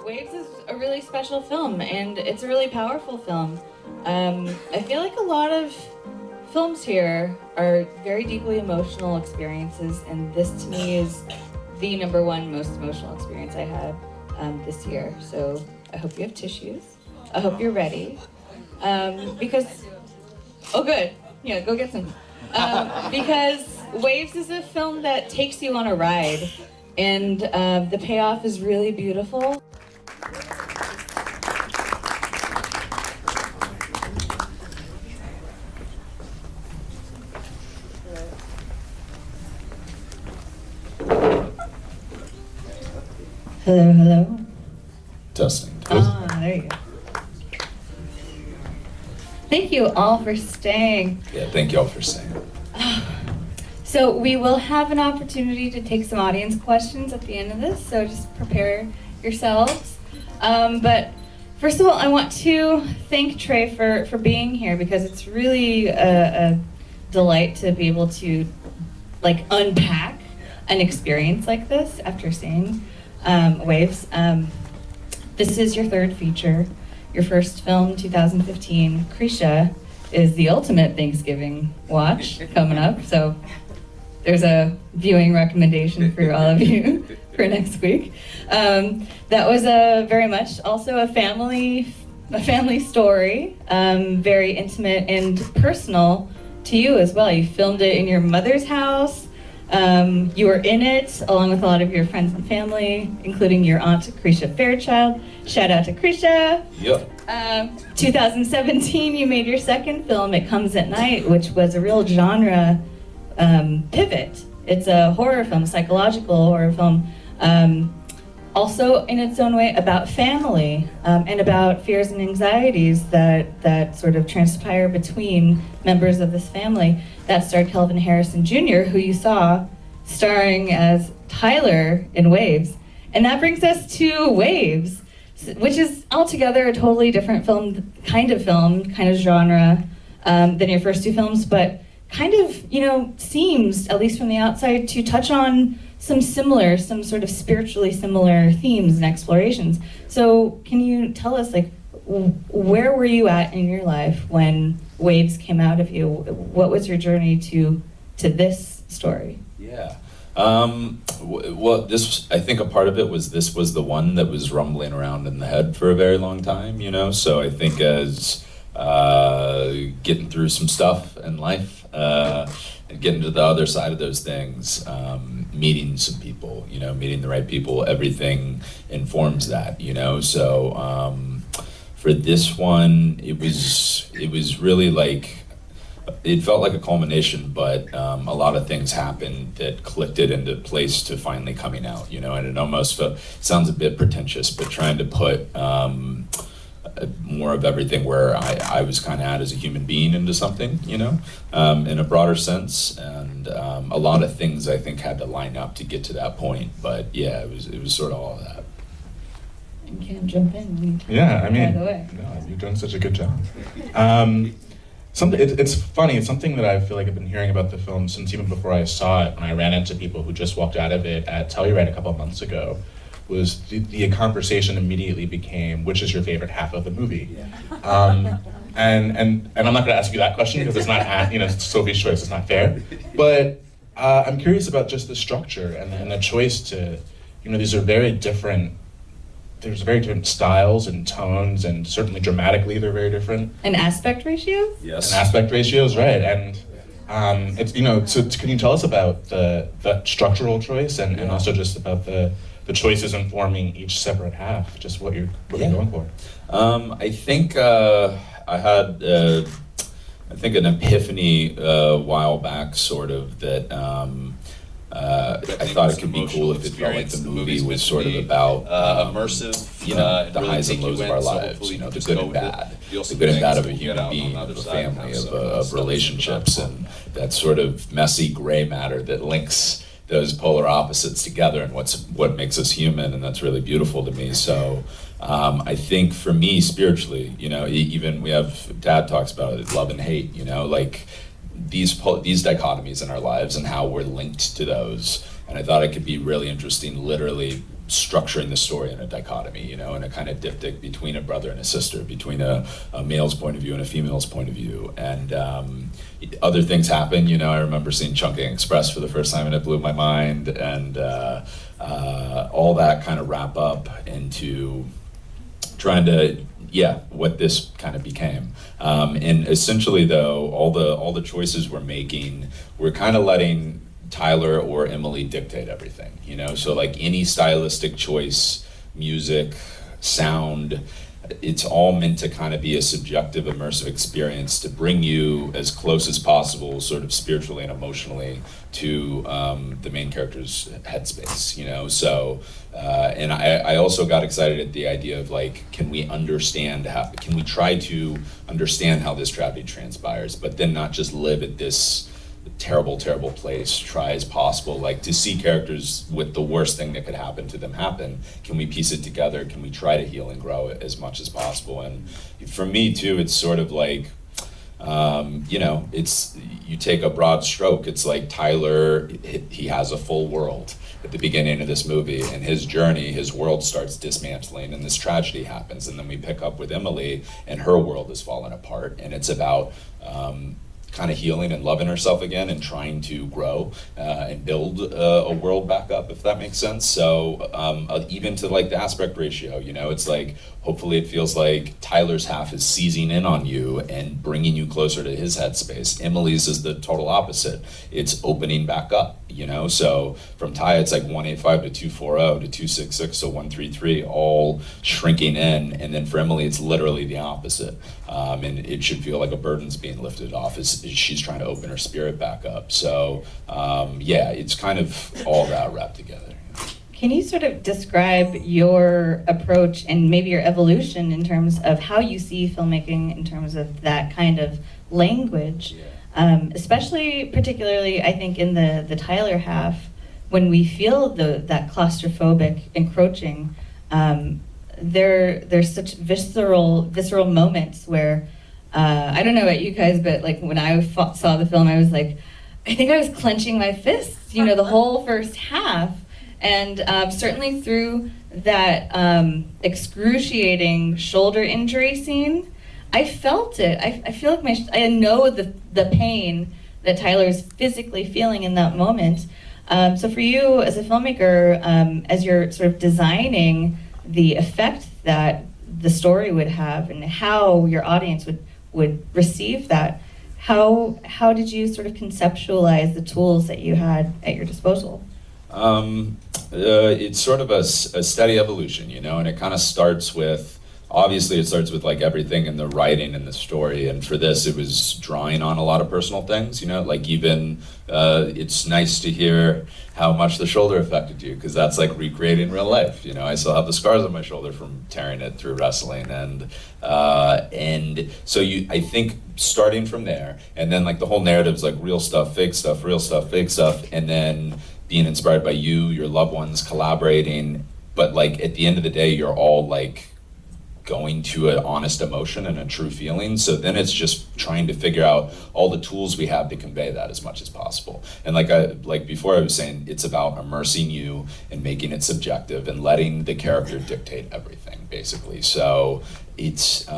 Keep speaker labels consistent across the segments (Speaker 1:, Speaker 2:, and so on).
Speaker 1: Waves is a really special film, and it's a really powerful film. I feel like a lot of films here are very deeply emotional experiences, and this to me is the number one most emotional experience I had this year. So I hope you have tissues. I hope you're ready. Because, oh good, yeah, go get some. Because Waves is a film that takes you on a ride, and the payoff is really beautiful. Hello, hello.
Speaker 2: Testing.
Speaker 1: Ah, there you go. Thank you all for staying.
Speaker 2: Yeah, thank you all for staying.
Speaker 1: So we will have an opportunity to take some audience questions at the end of this, so just prepare yourselves. But first of all, I want to thank Trey for being here, because it's really a delight to be able to unpack an experience like this after seeing Waves. This is your third feature. Your first film, 2015, Krisha, is the ultimate Thanksgiving watch coming up. So there's a viewing recommendation for all of you for next week. That was very much also a family story, very intimate and personal to you as well. You filmed it in your mother's house. You were in it along with a lot of your friends and family, including your aunt, Krisha Fairchild. Shout out to Krisha.
Speaker 2: Yep.
Speaker 1: 2017, you made your second film, It Comes at Night, which was a real genre pivot. It's a horror film, psychological horror film, also in its own way about family and about fears and anxieties that sort of transpire between members of this family. That starred Kelvin Harrison Jr., who you saw starring as Tyler in Waves. And that brings us to Waves, which is altogether a totally different kind of genre than your first two films, but kind of, seems, at least from the outside, to touch on some sort of spiritually similar themes and explorations. So can you tell us, where were you at in your life when Waves came out of you? What was your journey to this story?
Speaker 2: Yeah. Well, I think a part of it was this was the one that was rumbling around in the head for a very long time, so I think as getting through some stuff in life and getting to the other side of those things, meeting some people, meeting the right people, everything informs that, so for this one, it was really it felt like a culmination, but a lot of things happened that clicked it into place to finally coming out, and it almost sounds a bit pretentious, but trying to put more of everything where I was kind of at as a human being into something, in a broader sense, and a lot of things I think had to line up to get to that point, but yeah, it was sort of all of that.
Speaker 1: You can jump in.
Speaker 3: Yeah, I mean,
Speaker 1: no,
Speaker 3: you've done such a good job. It's funny, it's something that I feel like I've been hearing about the film since even before I saw it, when I ran into people who just walked out of it at Telluride a couple of months ago, was the conversation immediately became, which is your favorite half of the movie? Yeah. And I'm not gonna ask you that question because it's not, it's Sophie's choice, it's not fair. But I'm curious about just the structure and the choice to, these are very different, there's very different styles and tones, and certainly dramatically they're very different.
Speaker 1: And aspect ratios?
Speaker 2: Yes.
Speaker 3: And aspect ratios, right. And it's, so can you tell us about the structural choice and also just about the choices informing each separate half, just what you're going for?
Speaker 2: I think I had an epiphany a while back, sort of, that I thought it could be cool if it felt like the movie was sort of about
Speaker 4: immersive,
Speaker 2: the highs and lows of our lives, the good and bad, of a human being, of a family, of relationships, and that sort of messy gray matter that links those polar opposites together, and what makes us human, and that's really beautiful to me. So I think for me, spiritually, even Dad talks about it, love and hate, these dichotomies in our lives and how we're linked to those. And I thought it could be really interesting, literally structuring the story in a dichotomy, you know, in a kind of diptych between a brother and a sister, between a male's point of view and a female's point of view. And other things happen, you know. I remember seeing Chungking Express for the first time and it blew my mind, and all that kind of wrap up into trying to, what this kind of became. And essentially though, all the choices we're making, we're kind of letting Tyler or Emily dictate everything, you know? So like any stylistic choice, music, sound, it's all meant to kind of be a subjective, immersive experience to bring you as close as possible, sort of spiritually and emotionally, to the main character's headspace, you know? So, and I also got excited at the idea of like, can we try to understand how this tragedy transpires, but then not just live at this terrible place, try as possible, like to see characters with the worst thing that could happen to them happen. Can we piece it together? Can we try to heal and grow it as much as possible? And for me too, it's sort of like, you know, you take a broad stroke. It's like Tyler, he has a full world at the beginning of this movie, and his journey, his world starts dismantling and this tragedy happens. And then we pick up with Emily and her world has fallen apart, and it's about kind of healing and loving herself again and trying to grow and build a world back up, if that makes sense. So even to like the aspect ratio, you know, it's like, hopefully it feels like Tyler's half is seizing in on you and bringing you closer to his headspace. Emily's is the total opposite. It's opening back up, you know? So from Ty, it's like 185 to 240 to 266 to 133, all shrinking in. And then for Emily, it's literally the opposite. And it should feel like a burden's being lifted off as she's trying to open her spirit back up. So it's kind of all that wrapped together.
Speaker 1: Can you sort of describe your approach and maybe your evolution in terms of how you see filmmaking in terms of that kind of language? Especially, particularly, I think in the Tyler half, when we feel that claustrophobic encroaching, there's such visceral moments where, I don't know about you guys, but like when I saw the film, I was like, I think I was clenching my fists, you know, the whole first half. And certainly through that excruciating shoulder injury scene, I felt it. I feel like I know the pain that Tyler's physically feeling in that moment. So for you as a filmmaker, as you're sort of designing the effect that the story would have and how your audience would receive that, how did you sort of conceptualize the tools that you had at your disposal?
Speaker 2: It's sort of a steady evolution, you know, and it kind of starts with, obviously it starts with like everything in the writing and the story, and for this it was drawing on a lot of personal things, you know, like even it's nice to hear how much the shoulder affected you, because that's like recreating real life, you know. I still have the scars on my shoulder from tearing it through wrestling, and so I think starting from there, and then like the whole narrative's like real stuff, fake stuff, real stuff, fake stuff, and then being inspired by you, your loved ones, collaborating, but like at the end of the day, you're all like going to an honest emotion and a true feeling. So then it's just trying to figure out all the tools we have to convey that as much as possible. And like before I was saying, it's about immersing you and making it subjective and letting the character dictate everything, basically. So it's,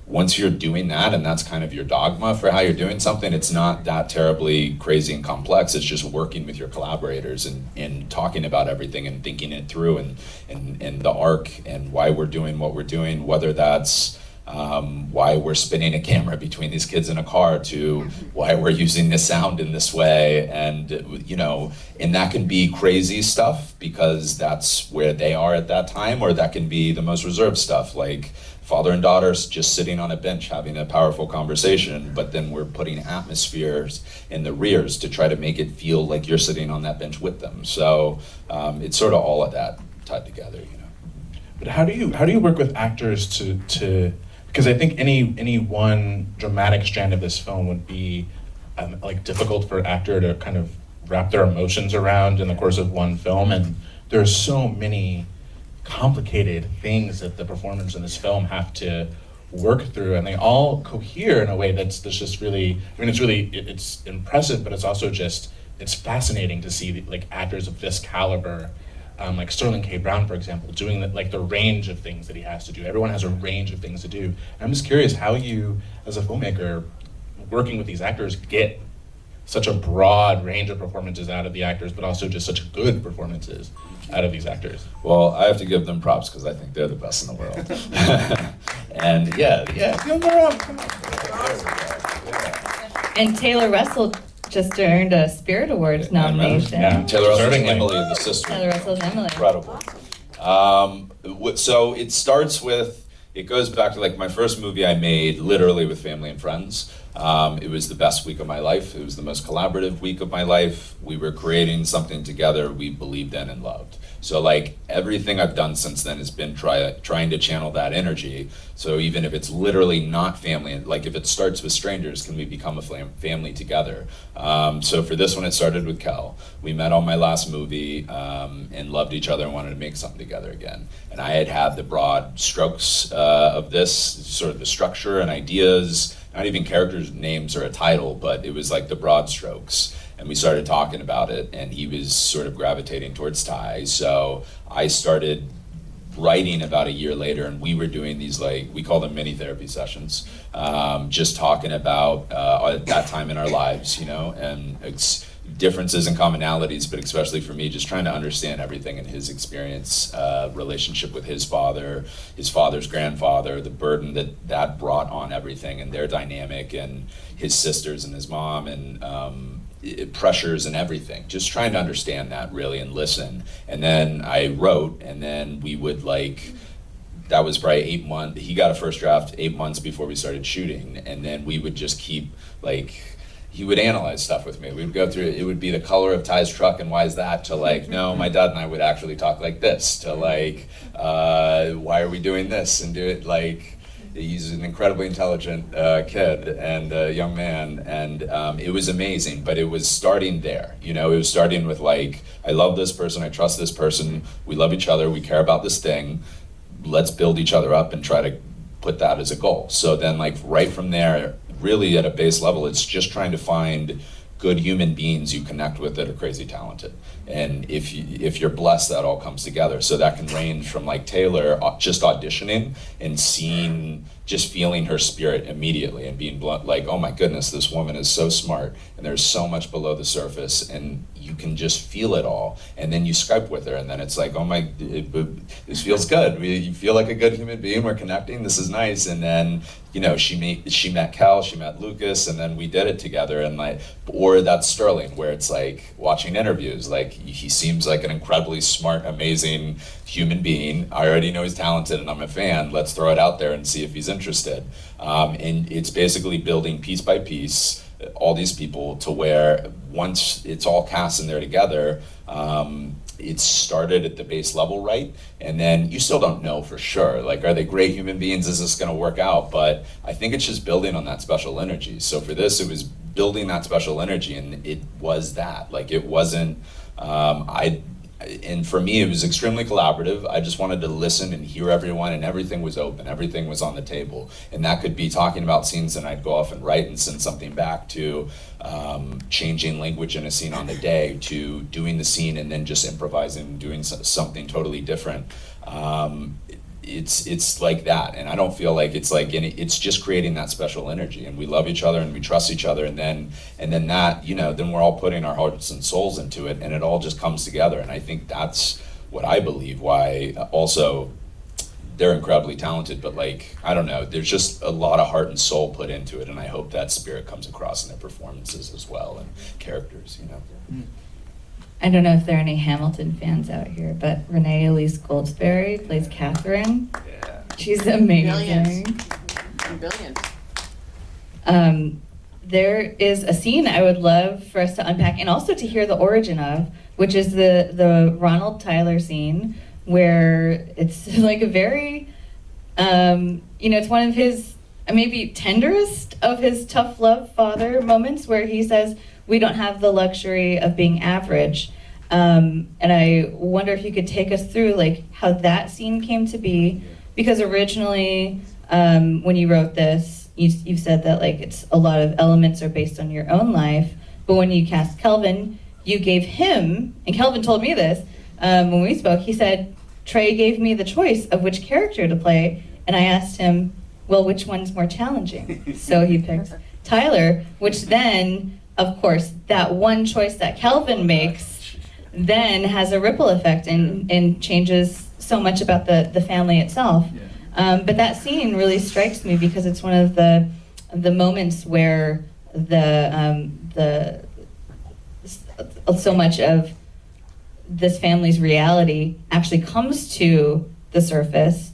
Speaker 2: once you're doing that, and that's kind of your dogma for how you're doing something, it's not that terribly crazy and complex. It's just working with your collaborators and talking about everything and thinking it through and the arc and why we're doing what we're doing, whether that's why we're spinning a camera between these kids in a car to why we're using the sound in this way. And, you know, and that can be crazy stuff because that's where they are at that time, or that can be the most reserved stuff, like father and daughters just sitting on a bench having a powerful conversation, but then we're putting atmospheres in the rears to try to make it feel like you're sitting on that bench with them. So it's sort of all of that tied together, you know.
Speaker 3: But how do you work with actors to because I think any one dramatic strand of this film would be like difficult for an actor to kind of wrap their emotions around in the course of one film, and there's so many complicated things that the performers in this film have to work through, and they all cohere in a way that's just really, I mean, it's impressive, but it's also just, it's fascinating to see like actors of this caliber like Sterling K. Brown, for example, doing the range of things that he has to do. Everyone has a range of things to do. And I'm just curious how you, as a filmmaker, working with these actors, get such a broad range of performances out of the actors, but also just such good performances out of these actors.
Speaker 2: Well, I have to give them props because I think they're the best in the world. And yeah, give them a round. Come on. There we go. Yeah.
Speaker 1: And Taylor Russell just earned a Spirit Awards nomination.
Speaker 3: Yeah.
Speaker 2: Taylor Russell's
Speaker 3: Deservingly.
Speaker 2: Emily, the sister.
Speaker 1: Taylor Russell's Emily.
Speaker 2: Incredible. So it starts with, it goes back to like my first movie I made literally with family and friends. It was the best week of my life. It was the most collaborative week of my life. We were creating something together we believed in and loved. So like everything I've done since then has been trying to channel that energy. So even if it's literally not family, like if it starts with strangers, can we become a family together? So for this one, it started with Kel. We met on my last movie and loved each other and wanted to make something together again. And I had the broad strokes of this, sort of the structure and ideas, not even characters' names or a title, but it was like the broad strokes. And we started talking about it, and he was sort of gravitating towards Ty. So I started writing about a year later, and we were doing these, like, we call them mini therapy sessions, just talking about that time in our lives, you know, and differences and commonalities, but especially for me, just trying to understand everything in his experience, relationship with his father's grandfather, the burden that brought on everything, and their dynamic, and his sisters and his mom, and pressures and everything, just trying to understand that really and listen. And then I wrote, and then we would that was probably 8 months, he got a first draft 8 months before we started shooting, and then we would just keep he would analyze stuff with me. We would go through it would be the color of Ty's truck and why is that, to no, my dad and I would actually talk like this, to why are we doing this, and do it he's an incredibly intelligent kid and young man, and it was amazing, but it was starting there, you know, it was starting with I love this person, I trust this person, we love each other, we care about this thing, let's build each other up and try to put that as a goal. So then right from there, really at a base level, it's just trying to find good human beings you connect with that are crazy talented. And if you're blessed, that all comes together. So that can range from Taylor just auditioning and just feeling her spirit immediately and being oh my goodness, this woman is so smart and there's so much below the surface, and you can just feel it all. And then you Skype with her, and then it's this feels good. You feel like a good human being. We're connecting. This is nice. And then she met Cal, she met Lucas, and then we did it together. And or that's Sterling, where it's watching interviews. He seems like an incredibly smart, amazing human being. I already know he's talented, and I'm a fan. Let's throw it out there and see if he's interested. And it's basically building piece by piece all these people to where once it's all cast in there together, it started at the base level, right? And then you still don't know for sure, are they great human beings? Is this gonna work out? But I think it's just building on that special energy. So for this, it was building that special energy, and it was that. It wasn't, and for me, it was extremely collaborative. I just wanted to listen and hear everyone, and everything was open, everything was on the table. And that could be talking about scenes, and I'd go off and write and send something back, to changing language in a scene on the day, to doing the scene and then just improvising and doing something totally different. It's like that, and I don't feel it's just creating that special energy, and we love each other and we trust each other, and then that, then we're all putting our hearts and souls into it, and it all just comes together. And I think that's what I believe why also they're incredibly talented, but I don't know, there's just a lot of heart and soul put into it, and I hope that spirit comes across in their performances as well, and characters,
Speaker 1: I don't know if there are any Hamilton fans out here, but Renee Elise Goldsberry plays Catherine.
Speaker 2: Yeah.
Speaker 1: She's amazing.
Speaker 4: Brilliant.
Speaker 1: There is a scene I would love for us to unpack, and also to hear the origin of, which is the Ronald Tyler scene, where it's a very, it's one of his maybe tenderest of his tough love father moments, where he says, we don't have the luxury of being average. And I wonder if you could take us through how that scene came to be, because originally when you wrote this, you said that it's a lot of elements are based on your own life, but when you cast Kelvin, you gave him, and Kelvin told me this, when we spoke, he said, Trey gave me the choice of which character to play, and I asked him, well, which one's more challenging? So he picked Tyler, which then, of course, that one choice that Calvin makes then has a ripple effect and changes so much about the family itself. But that scene really strikes me because it's one of the moments where so much of this family's reality actually comes to the surface,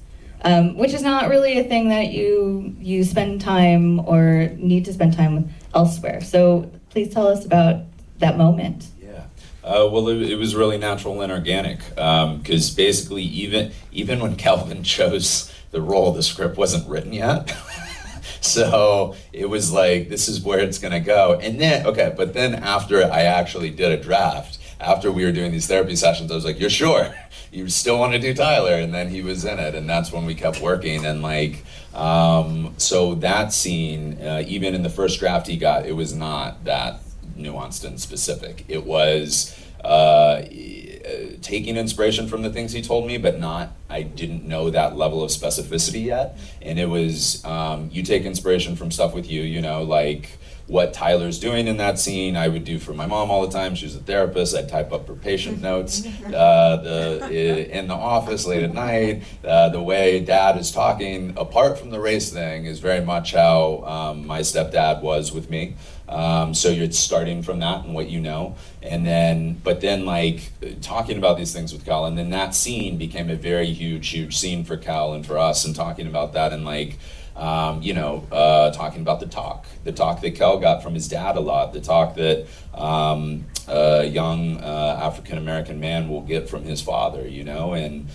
Speaker 1: which is not really a thing that you spend time or need to spend time with elsewhere. So please tell us about that moment.
Speaker 2: Well, it was really natural and organic, because basically even when Calvin chose the role, the script wasn't written yet. So it was like, this is where it's gonna go. And then, but then after I actually did a draft, after we were doing these therapy sessions, I was like, you're sure? You still want to do Tyler? And then he was in it, and that's when we kept working. And like, so that scene, even in the first draft he got, it was not that nuanced and specific. It was taking inspiration from the things he told me, but I didn't know that level of specificity yet. And it was, you take inspiration from stuff with you know, like what Tyler's doing in that scene, I would do for my mom all the time. She was a therapist. I'd type up her patient notes in the office late at night. The way Dad is talking, apart from the race thing, is very much how my stepdad was with me. So you're starting from that and what you know, but then like talking about these things with Cal, and then that scene became a very huge scene for Cal and for us, and talking about that, and like, talking about the talk that Cal got from his dad a lot, the talk that a young African-American man will get from his father, you know, and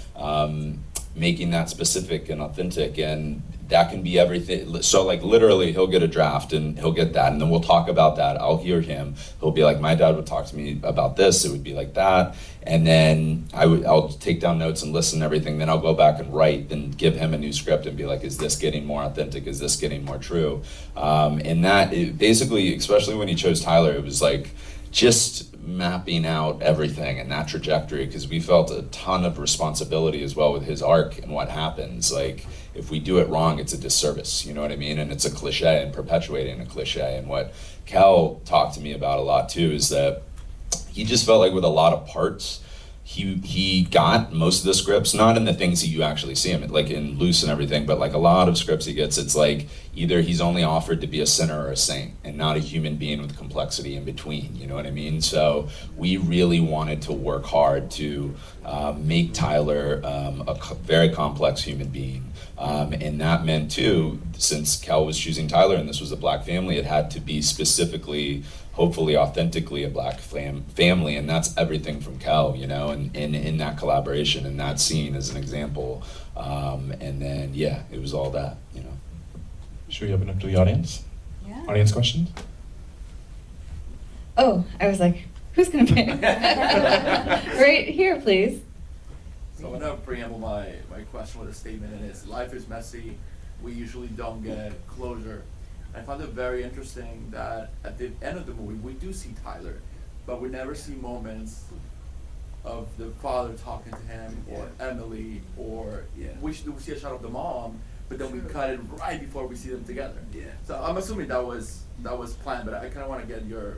Speaker 2: making that specific and authentic, and that can be everything. So like literally he'll get a draft and he'll get that, and then we'll talk about that. I'll hear him. He'll be like, my dad would talk to me about this. It would be like that. And then I'll take down notes and listen to everything. Then I'll go back and write and give him a new script and be like, is this getting more authentic? Is this getting more true? And that basically, especially when he chose Tyler, it was like just mapping out everything and that trajectory, because we felt a ton of responsibility as well with his arc and what happens. Like, if we do it wrong, it's a disservice, you know what I mean? And it's a cliche and perpetuating a cliche. And what Cal talked to me about a lot too is that he just felt like with a lot of parts, he got most of the scripts, not in the things that you actually see him, like in Loose and everything, but like a lot of scripts he gets, it's like either he's only offered to be a sinner or a saint and not a human being with complexity in between, you know what I mean? So we really wanted to work hard to make Tyler a very complex human being. And that meant too, since Cal was choosing Tyler and this was a Black family, it had to be specifically, hopefully authentically a Black family, and that's everything from Cal, you know, and in that collaboration and that scene as an example. And then, yeah, it was all that, you know.
Speaker 3: Should we open up to the audience?
Speaker 1: Yeah.
Speaker 3: Audience questions?
Speaker 1: Oh, I was like, who's gonna pick? Right here, please.
Speaker 4: So I'm gonna preamble my question with a statement, and it's, life is messy. We usually don't get closure. I found it very interesting that at the end of the movie, we do see Tyler, but we never see moments of the father talking to him, or Emily, or we see a shot of the mom, but then we cut it right before we see them together. So I'm assuming that was planned, but I kind of want to get your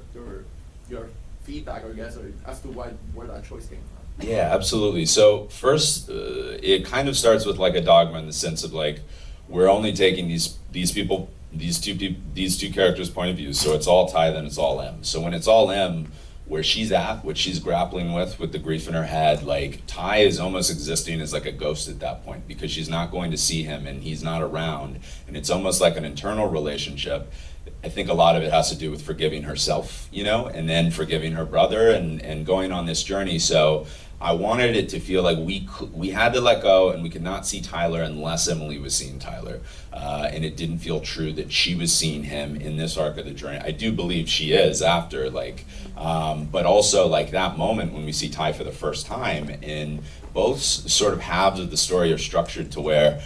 Speaker 4: feedback, I guess, or as to where that choice came from.
Speaker 2: Yeah, absolutely. So first, it kind of starts with like a dogma in the sense of like, we're only taking these two characters' point of view. So it's all Ty, then it's all M. So when it's all M, where she's at, what she's grappling with the grief in her head, like Ty is almost existing as like a ghost at that point, because she's not going to see him and he's not around, and it's almost like an internal relationship. I think a lot of it has to do with forgiving herself, you know, and then forgiving her brother and going on this journey. So I wanted it to feel like we had to let go, and we could not see Tyler unless Emily was seeing Tyler. And it didn't feel true that she was seeing him in this arc of the journey. I do believe she is after, like, but also like that moment when we see Ty for the first time, and both sort of halves of the story are structured to where